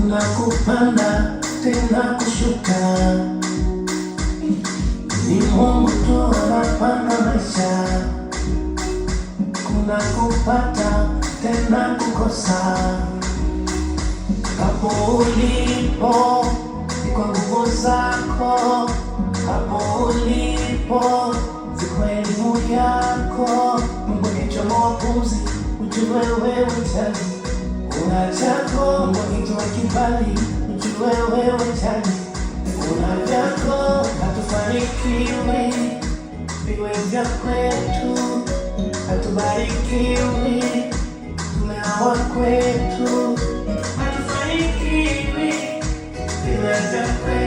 kuna kupanda tena kushuka. Ni Mungu tu anapanga maisha, kuna kupata tena kukosa. Hapo ulipo ni kwa nguvu zako, hapo ulipo si kwa elimu yako. Mungu akichomoa pumzi, ujue wewe tayari una chako. Mungu akitoa kibali, ujue wewe tayari una vyako. Hatufanikiwi viwe vya kwetu, hatubarikiwi tumeawa kwetu. Hatufanikiwi viwe vya kwetu.